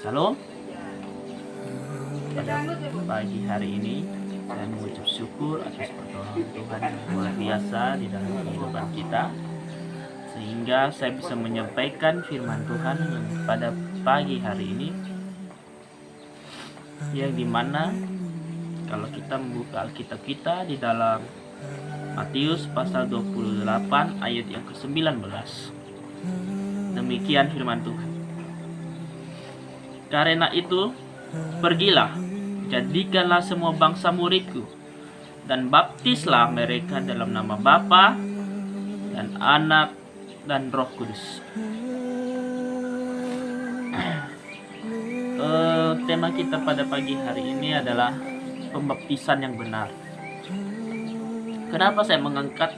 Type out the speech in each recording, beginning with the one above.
Salam. Pada pagi hari ini saya mengucap syukur atas pertolongan Tuhan yang luar biasa di dalam kehidupan kita, sehingga saya bisa menyampaikan firman Tuhan yang pada pagi hari ini, yang dimana kalau kita membuka Alkitab kita di dalam Matius pasal 28 ayat yang ke-19, demikian firman Tuhan. Karena itu, pergilah, jadikanlah semua bangsa muridku, dan baptislah mereka dalam nama Bapa dan Anak dan Roh Kudus. Tema kita pada pagi hari ini adalah pembaptisan yang benar. Kenapa saya mengangkat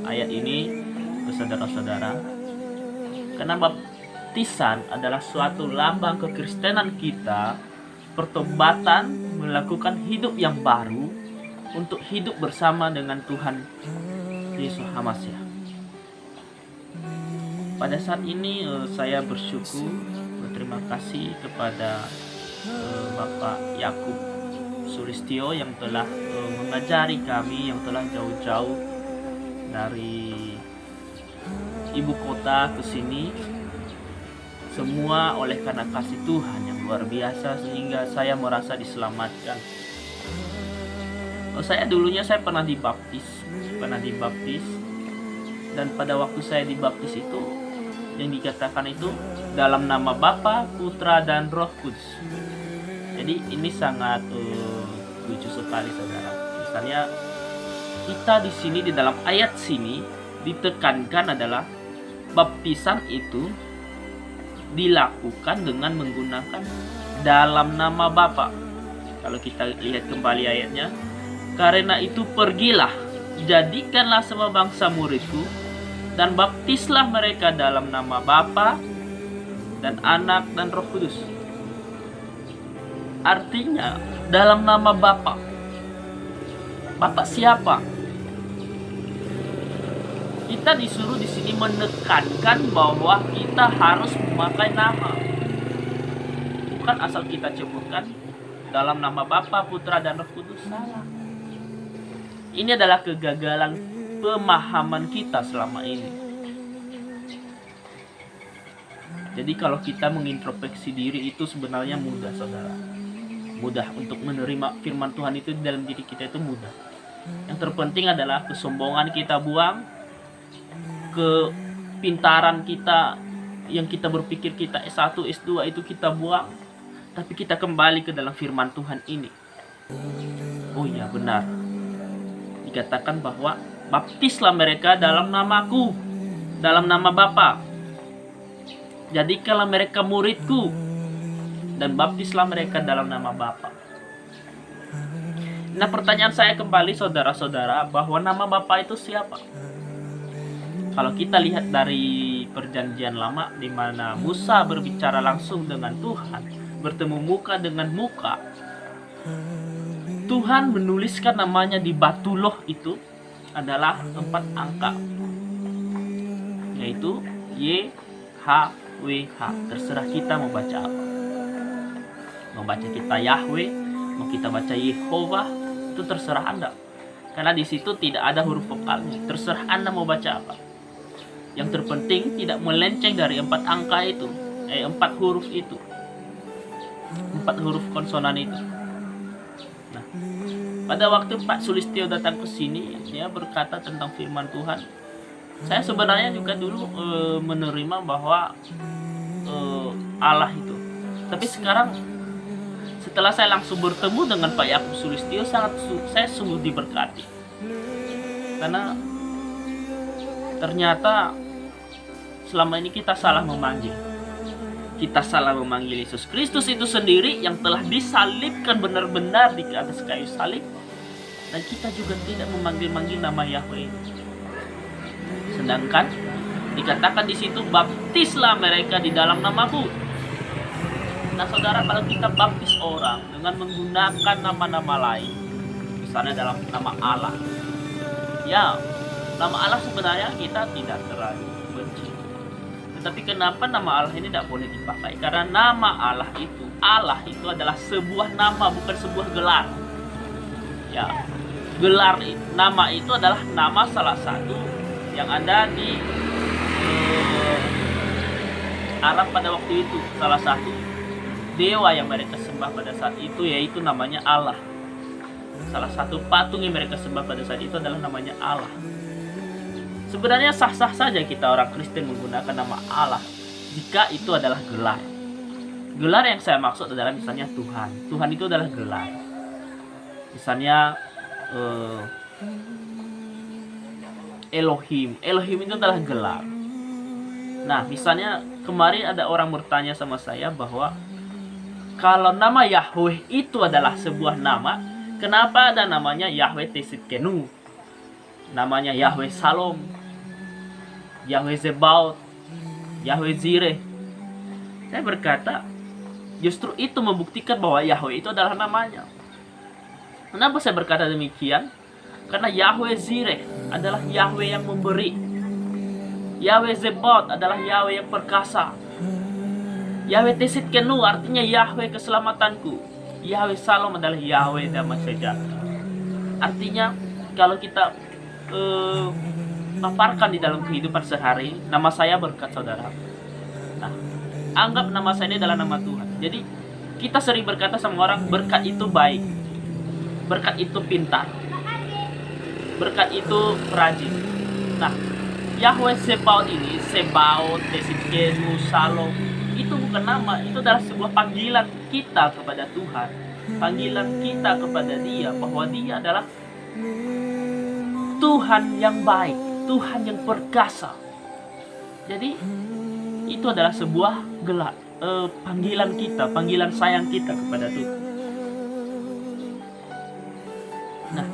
ayat ini ke saudara-saudara? Karena baptisan adalah suatu lambang kekristenan kita, pertobatan, melakukan hidup yang baru untuk hidup bersama dengan Tuhan Yesus Hamasiah. Pada saat ini saya berterima kasih kepada Bapak Yakub Sulistyo yang telah mengajari kami, yang telah jauh-jauh dari ibu kota ke sini, semua oleh karena kasih Tuhan yang luar biasa, sehingga saya merasa diselamatkan. Saya pernah dibaptis, dan pada waktu saya dibaptis itu yang dikatakan itu dalam nama Bapa, Putra dan Roh Kudus. Jadi ini sangat lucu sekali, saudara. Misalnya kita di sini di dalam ayat sini ditekankan adalah baptisan itu dilakukan dengan menggunakan dalam nama Bapa. Kalau kita lihat kembali ayatnya, karena itu pergilah, jadikanlah semua bangsa muridku, dan baptislah mereka dalam nama Bapa dan Anak dan Roh Kudus. Artinya dalam nama Bapa. Bapa siapa? Kita disuruh di sini menekankan bahwa kita harus memakai nama. Bukan asal kita sebutkan dalam nama Bapa, Putra dan Roh Kudus, salah. Ini adalah kegagalan pemahaman kita selama ini. Jadi kalau kita mengintrospeksi diri itu sebenarnya mudah, saudara. Mudah untuk menerima firman Tuhan itu di dalam diri kita, itu mudah. Yang terpenting adalah kesombongan kita buang, kepintaran kita yang kita berpikir kita S1, S2 itu kita buang, tapi kita kembali ke dalam firman Tuhan ini. Oh iya, benar. Dikatakan bahwa baptislah mereka dalam namaku, dalam nama Bapa. Jadikanlah mereka muridku, dan baptislah mereka dalam nama Bapa. Nah, pertanyaan saya kembali, saudara-saudara, bahwa nama Bapa itu siapa? Kalau kita lihat dari perjanjian lama, di mana Musa berbicara langsung dengan Tuhan, bertemu muka dengan muka, Tuhan menuliskan namanya di batu loh itu adalah 4 angka, yaitu YHWH. Terserah kita mau baca apa. Mau baca kita Yahweh, mau kita baca Yehovah, itu terserah Anda. Karena di situ tidak ada huruf vokalnya. Terserah Anda mau baca apa. Yang terpenting tidak melenceng dari 4 angka itu, 4 huruf itu, 4 huruf konsonan itu. Nah, pada waktu Pak Sulistyo datang ke sini, dia berkata tentang firman Tuhan. Saya sebenarnya juga dulu menerima bahwa Allah itu. Tapi sekarang setelah saya langsung bertemu dengan Pak Yakub Sulistyo, saya sungguh diberkati. Karena ternyata selama ini kita salah memanggil. Kita salah memanggil Yesus Kristus itu sendiri yang telah disalibkan benar-benar di atas kayu salib. Dan kita juga tidak memanggil-manggil nama Yahweh. Sedangkan dikatakan di situ, baptislah mereka di dalam namaku. Nah, saudara, kalau kita baptis orang dengan menggunakan nama-nama lain, misalnya dalam nama Allah, ya, nama Allah sebenarnya kita tidak terlalu benci. Tetapi kenapa nama Allah ini tidak boleh dipakai? Karena nama Allah itu adalah sebuah nama, bukan sebuah gelar. Ya, gelar nama itu adalah nama salah satu yang ada di Arab pada waktu itu. Salah satu dewa yang mereka sembah pada saat itu yaitu namanya Allah. Salah satu patung yang mereka sembah pada saat itu adalah namanya Allah. Sebenarnya sah-sah saja kita orang Kristen menggunakan nama Allah jika itu adalah gelar. Gelar yang saya maksud adalah misalnya Tuhan. Tuhan itu adalah gelar. Misalnya Elohim. Elohim itu adalah gelar. Nah, misalnya kemarin ada orang bertanya sama saya bahwa kalau nama Yahweh itu adalah sebuah nama, kenapa ada namanya Yahweh Tsidkenu? Namanya Yahweh Salom, Yahweh Zebaot, Yahweh Jireh. Saya berkata, justru itu membuktikan bahwa Yahweh itu adalah namanya. Kenapa saya berkata demikian? Karena Yahweh Jireh adalah Yahweh yang memberi. Yahweh Zebaot adalah Yahweh yang perkasa. Yahweh Tsidkenu artinya Yahweh keselamatanku. Yahweh Salom adalah Yahweh damai sejahtera. Artinya kalau kita paparkan di dalam kehidupan sehari, nama saya berkat, saudara. Nah, anggap nama saya ini adalah nama Tuhan. Jadi kita sering berkata sama orang, berkat itu baik, berkat itu pintar, berkat itu rajin. Nah, Yahweh Sebaot ini, Sebaot, Tsidkenu, Salom, itu bukan nama, itu adalah sebuah panggilan kita kepada Tuhan, panggilan kita kepada Dia, bahwa Dia adalah Tuhan yang baik, Tuhan yang perkasa. Jadi itu adalah sebuah gelar, panggilan kita, panggilan sayang kita kepada Tuhan. Nah,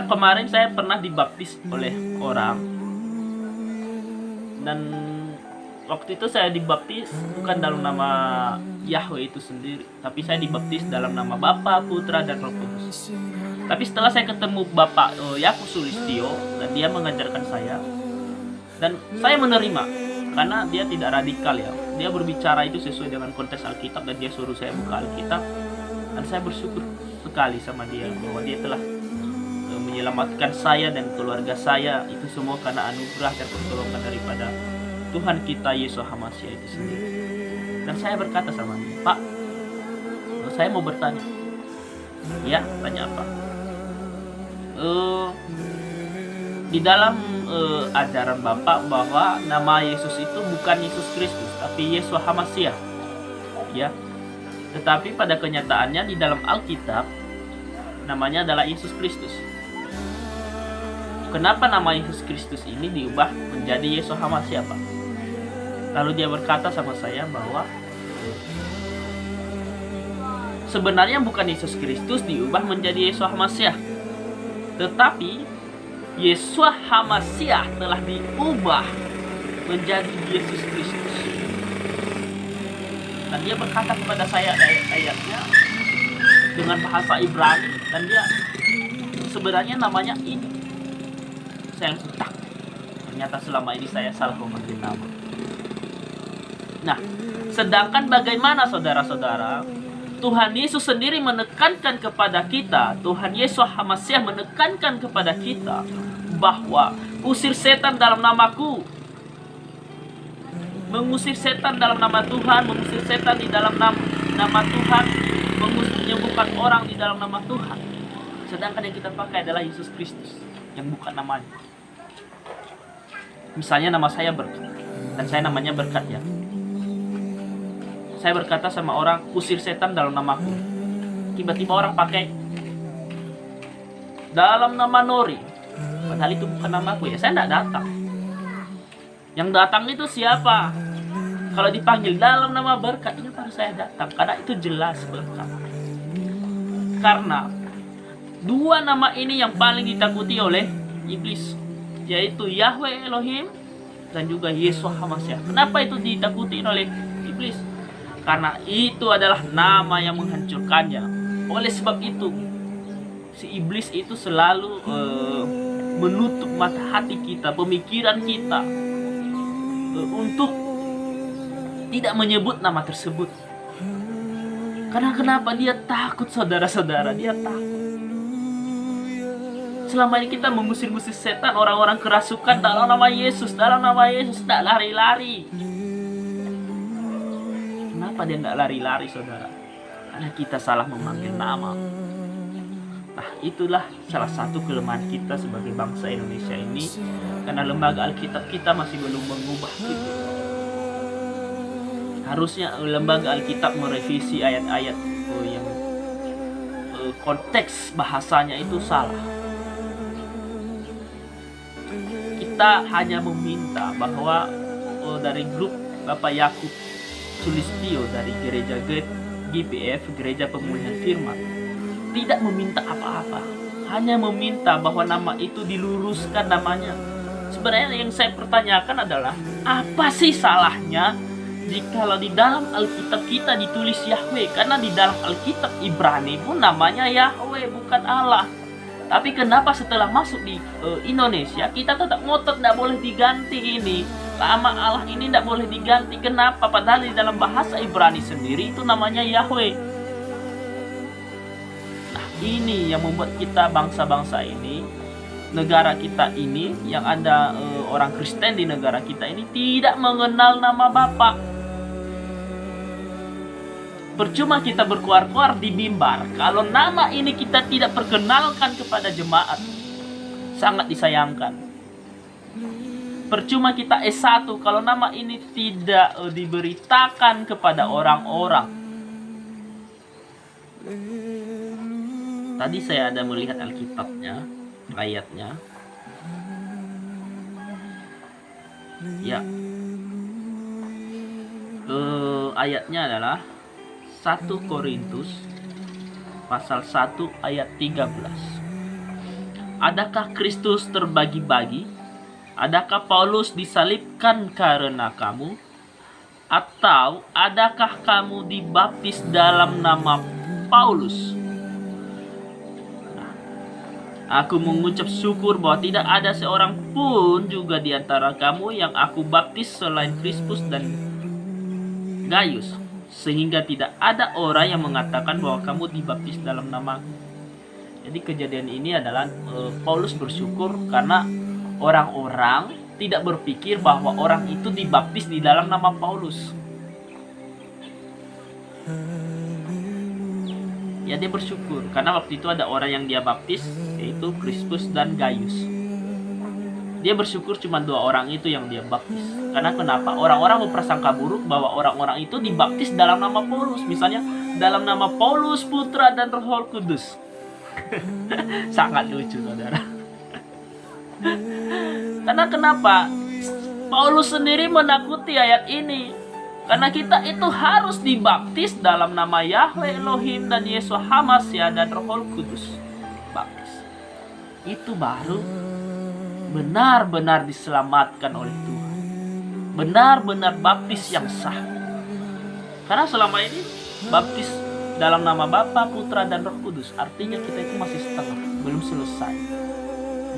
kemarin saya pernah dibaptis oleh orang, dan waktu itu saya dibaptis bukan dalam nama Yahweh itu sendiri, tapi saya dibaptis dalam nama Bapa, Putra, dan Roh Kudus. Tapi setelah saya ketemu Bapak Yakub Sulistyo, dan dia mengajarkan saya, dan saya menerima, karena dia tidak radikal ya. Dia berbicara itu sesuai dengan konteks Alkitab, dan dia suruh saya buka Alkitab, dan saya bersyukur sekali sama dia bahwa dia telah menyelamatkan saya dan keluarga saya, itu semua karena anugerah dan pertolongan daripada Tuhan kita Yesus Hamasiah itu sendiri. Dan saya berkata sama dia, Pak, saya mau bertanya. Ya, tanya apa? Di dalam ajaran Bapak bahwa nama Yesus itu bukan Yesus Kristus, tapi Yesus Hamasiah. Ya. Tetapi pada kenyataannya di dalam Alkitab namanya adalah Yesus Kristus. Kenapa nama Yesus Kristus ini diubah menjadi Yesus Hamasiah, Pak? Lalu dia berkata sama saya bahwa sebenarnya bukan Yesus Kristus diubah menjadi Yesus Hamasiah, tetapi Yesus Hamasiah telah diubah menjadi Yesus Kristus. Dan dia berkata kepada saya ayat-ayatnya dengan bahasa Ibrani, dan dia sebenarnya namanya ini. Saya langsung tak, ternyata selama ini saya salah memanggil nama. Nah, sedangkan bagaimana saudara-saudara, Tuhan Yesus sendiri menekankan kepada kita, Tuhan Yesus Hamasiah menekankan kepada kita bahwa usir setan dalam namaku. Mengusir setan dalam nama Tuhan, mengusir setan di dalam nama Tuhan, menyembuhkan orang di dalam nama Tuhan. Sedangkan yang kita pakai adalah Yesus Kristus, yang bukan namanya. Misalnya nama saya Berkat, dan saya namanya Berkat ya. Saya berkata sama orang, usir setan dalam namaku. Tiba-tiba orang pakai dalam nama Nori, padahal itu bukan namaku ya. Saya tidak datang. Yang datang itu siapa? Kalau dipanggil dalam nama Berkat, ini baru saya datang, karena itu jelas Berkat. Karena dua nama ini yang paling ditakuti oleh iblis, yaitu Yahweh Elohim dan juga Yesus Hamasiah. Kenapa itu ditakuti oleh iblis? Karena itu adalah nama yang menghancurkannya. Oleh sebab itu, si iblis itu selalu menutup mata hati kita, pemikiran kita, untuk tidak menyebut nama tersebut. Karena kenapa? Dia takut, saudara-saudara, dia takut. Selama ini kita mengusir-ngusir setan, orang-orang kerasukan dalam nama Yesus, tidak lari-lari. Kenapa dia tidak lari-lari, saudara? Karena kita salah memanggil nama. Nah, itulah salah satu kelemahan kita sebagai bangsa Indonesia ini, karena lembaga Alkitab kita masih belum mengubah itu. Harusnya lembaga Alkitab merevisi ayat-ayat yang konteks bahasanya itu salah. Kita hanya meminta bahwa dari grup Bapak Yakub Sulistio dari gereja GPF, Gereja Pemulihan Firman, tidak meminta apa-apa, hanya meminta bahwa nama itu diluruskan namanya. Sebenarnya yang saya pertanyakan adalah, apa sih salahnya jikalau di dalam Alkitab kita ditulis Yahweh? Karena di dalam Alkitab Ibrani pun namanya Yahweh, bukan Allah. Tapi kenapa setelah masuk di Indonesia kita tetap ngotot tidak boleh diganti ini? Nama Allah ini tidak boleh diganti. Kenapa? Padahal di dalam bahasa Ibrani sendiri itu namanya Yahweh. Nah, ini yang membuat kita bangsa-bangsa ini, negara kita ini, yang ada orang Kristen di negara kita ini tidak mengenal nama Bapa. Percuma kita berkuar-kuar di mimbar kalau nama ini kita tidak perkenalkan kepada jemaat. Sangat disayangkan. Percuma kita S1 kalau nama ini tidak diberitakan kepada orang-orang. Tadi saya ada melihat Alkitabnya, ayatnya. Ya. Ayatnya adalah 1 Korintus pasal 1 ayat 13. Adakah Kristus terbagi-bagi? Adakah Paulus disalibkan karena kamu? Atau adakah kamu dibaptis dalam nama Paulus? Aku mengucap syukur bahwa tidak ada seorang pun juga di antara kamu yang aku baptis selain Krispus dan Gaius, sehingga tidak ada orang yang mengatakan bahwa kamu dibaptis dalam namaku. Jadi kejadian ini adalah Paulus bersyukur karena orang-orang tidak berpikir bahwa orang itu dibaptis di dalam nama Paulus. Ya, dia bersyukur karena waktu itu ada orang yang dia baptis, yaitu Krispus dan Gaius. Dia bersyukur cuma 2 orang itu yang dia baptis. Karena kenapa? Orang-orang berprasangka buruk bahwa orang-orang itu dibaptis dalam nama Paulus. Misalnya dalam nama Paulus, Putra, dan Roh Kudus. Sangat lucu, saudara. Karena kenapa? Paulus sendiri menakuti ayat ini. Karena kita itu harus dibaptis dalam nama Yahweh Elohim dan Yeshua HaMashiach dan Roh Kudus. Baptis. Itu baru benar-benar diselamatkan oleh Tuhan. Benar-benar baptis yang sah. Karena selama ini baptis dalam nama Bapa, Putra, dan Roh Kudus, artinya kita itu masih setengah, belum selesai,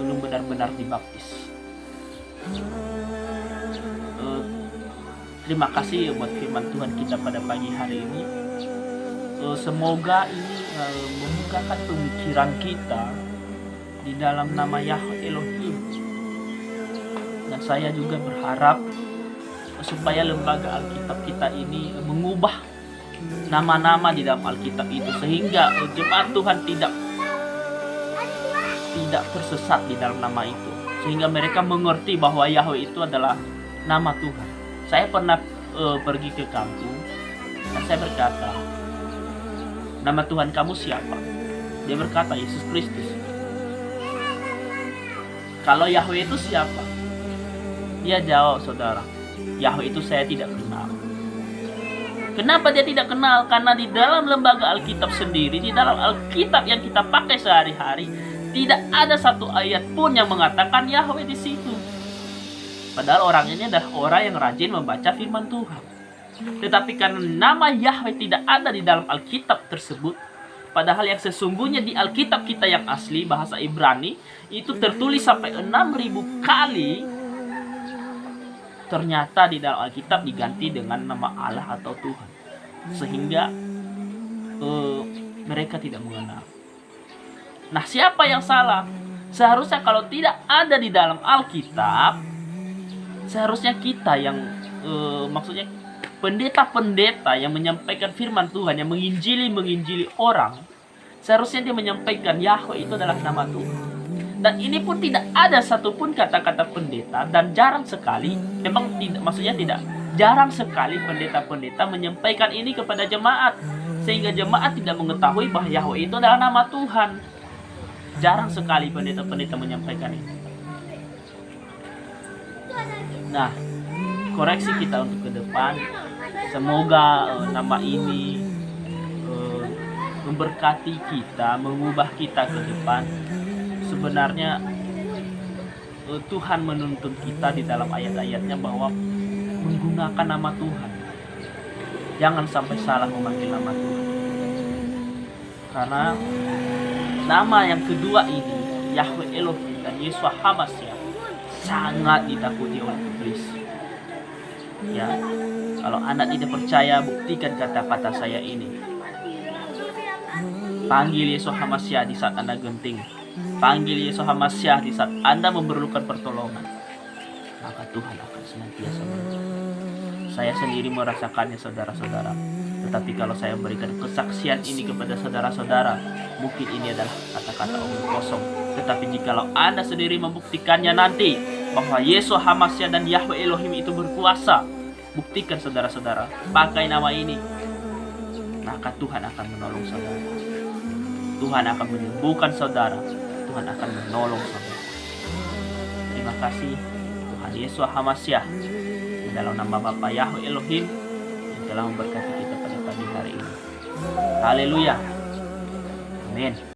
belum benar-benar dibaptis. Terima kasih buat firman Tuhan kita pada pagi hari ini. Semoga ini membukakan pemikiran kita di dalam nama Yahweh Elohim. Dan saya juga berharap supaya lembaga Alkitab kita ini mengubah nama-nama di dalam Alkitab itu, sehingga jemaat Tuhan tidak tersesat di dalam nama itu, sehingga mereka mengerti bahwa Yahweh itu adalah nama Tuhan. Saya pernah pergi ke kampung dan saya berkata, nama Tuhan kamu siapa? Dia berkata, Yesus Kristus. Kalau Yahweh itu siapa? Dia jawab, saudara, Yahweh itu saya tidak kenal. Kenapa dia tidak kenal? Karena di dalam lembaga Alkitab sendiri, di dalam Alkitab yang kita pakai sehari-hari, tidak ada satu ayat pun yang mengatakan Yahweh di situ. Padahal orang ini adalah orang yang rajin membaca firman Tuhan. Tetapi karena nama Yahweh tidak ada di dalam Alkitab tersebut, padahal yang sesungguhnya di Alkitab kita yang asli, bahasa Ibrani, itu tertulis sampai 6.000 kali ternyata di dalam Alkitab diganti dengan nama Allah atau Tuhan, sehingga mereka tidak mengenal. Nah, siapa yang salah? Seharusnya kalau tidak ada di dalam Alkitab, seharusnya kita yang maksudnya pendeta-pendeta yang menyampaikan firman Tuhan, yang menginjili orang, seharusnya dia menyampaikan Yahweh itu adalah nama Tuhan. Dan ini pun tidak ada satupun kata-kata pendeta, dan jarang sekali, memang tidak, maksudnya tidak, jarang sekali pendeta-pendeta menyampaikan ini kepada jemaat, sehingga jemaat tidak mengetahui bahwa Yahweh itu adalah nama Tuhan. Jarang sekali pendeta-pendeta menyampaikan ini. Nah, koreksi kita untuk ke depan, semoga nama ini memberkati kita, mengubah kita ke depan. Sebenarnya Tuhan menuntun kita di dalam ayat-ayatnya bahwa menggunakan nama Tuhan. Jangan sampai salah memanggil nama Tuhan. Karena nama yang kedua ini, Yahweh Elohim dan Yeshua HaMashiach, sangat ditakuti oleh iblis. Ya, kalau Anda tidak percaya, buktikan kata-kata saya ini. Panggil Yeshua HaMashiach di saat Anda genting. Panggil Yeshua HaMashiach di saat Anda memerlukan pertolongan. Maka Tuhan akan senantiasa menolong. Saya sendiri merasakannya, saudara-saudara. Tetapi kalau saya berikan kesaksian ini kepada saudara-saudara, mungkin ini adalah kata-kata omong kosong. Tetapi jikalau Anda sendiri membuktikannya nanti bahwa Yeshua HaMashiach dan Yahweh Elohim itu berkuasa, buktikan saudara-saudara, pakai nama ini, maka Tuhan akan menolong saudara. Tuhan akan menyembuhkan saudara. Tuhan akan menolong saudara. Terima kasih Tuhan Yeshua HaMashiach, di dalam nama Bapa Yahweh Elohim yang telah memberkati kita pada pagi hari ini. Haleluya. Amin.